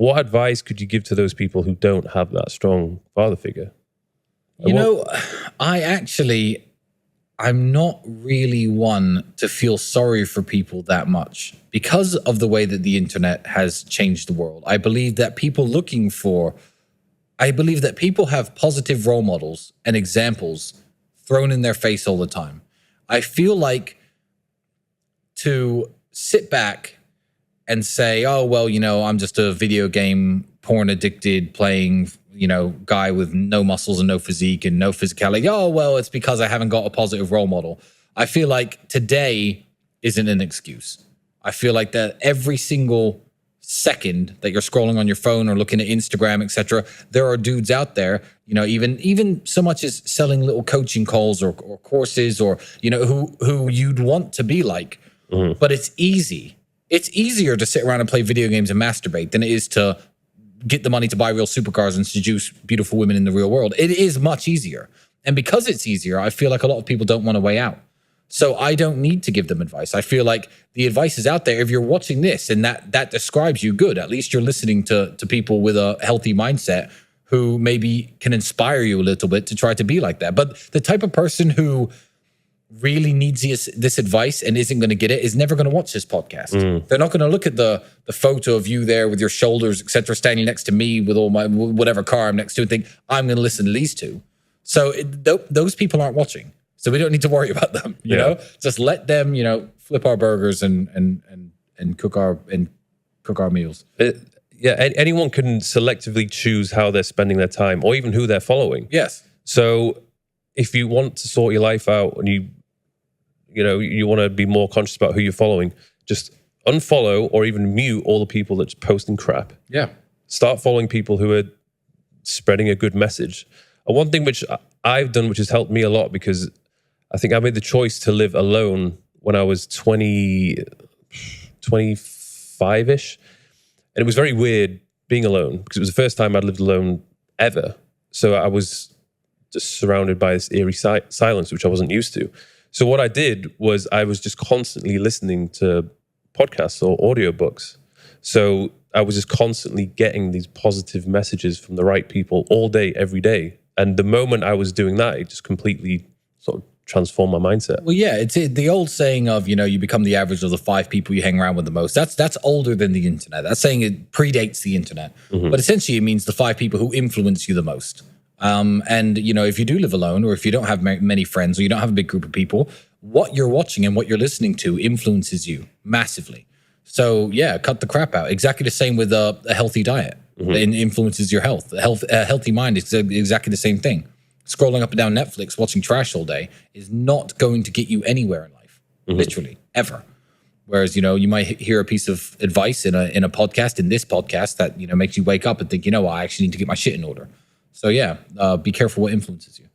What advice could you give to those people who don't have that strong father figure? I'm not really one to feel sorry for people that much because of the way that the internet has changed the world. I believe that people have positive role models and examples thrown in their face all the time. I feel like to sit back and say, oh, well, I'm just a video game porn addicted playing, guy with no muscles and no physique and no physicality. Oh, well, it's because I haven't got a positive role model. I feel like today isn't an excuse. I feel like that every single second that you're scrolling on your phone or looking at Instagram, etc., there are dudes out there, even so much as selling little coaching calls or courses or, who you'd want to be like. Mm-hmm. But it's easy. It's easier to sit around and play video games and masturbate than it is to get the money to buy real supercars and seduce beautiful women in the real world. It is much easier. And because it's easier, I feel like a lot of people don't want to weigh out. So I don't need to give them advice. I feel like the advice is out there. If you're watching this and that describes you, good. At least you're listening to people with a healthy mindset who maybe can inspire you a little bit to try to be like that. But the type of person who really needs this advice and isn't going to get it is never going to watch this podcast. They're not going to look at the photo of you there with your shoulders, etc., standing next to me with all my whatever car I'm next to and think, I'm going to listen to these two. So those people aren't watching. So we don't need to worry about them, you know? Just let them, flip our burgers and cook our meals. Anyone can selectively choose how they're spending their time or even who they're following. Yes. So if you want to sort your life out and you want to be more conscious about who you're following, just unfollow or even mute all the people that's posting crap. Yeah. Start following people who are spreading a good message. And one thing which I've done, which has helped me a lot, because I think I made the choice to live alone when I was 25-ish. And it was very weird being alone because it was the first time I'd lived alone ever. So I was just surrounded by this eerie silence, which I wasn't used to. So what I did was I was just constantly listening to podcasts or audiobooks. So I was just constantly getting these positive messages from the right people all day, every day. And the moment I was doing that, it just completely sort of transform my mindset. Well, yeah, it's the old saying of, you become the average of the 5 people you hang around with the most. That's older than the internet. That saying it predates the internet. Mm-hmm. But essentially it means the 5 people who influence you the most. And, if you do live alone or if you don't have many friends or you don't have a big group of people, what you're watching and what you're listening to influences you massively. So, yeah, cut the crap out. Exactly the same with a healthy diet. Mm-hmm. It influences your health. A healthy mind is exactly the same thing. Scrolling up and down Netflix, watching trash all day is not going to get you anywhere in life, literally, ever. Whereas, you might hear a piece of advice in a podcast, in this podcast, that, makes you wake up and think, I actually need to get my shit in order. So, yeah, be careful what influences you.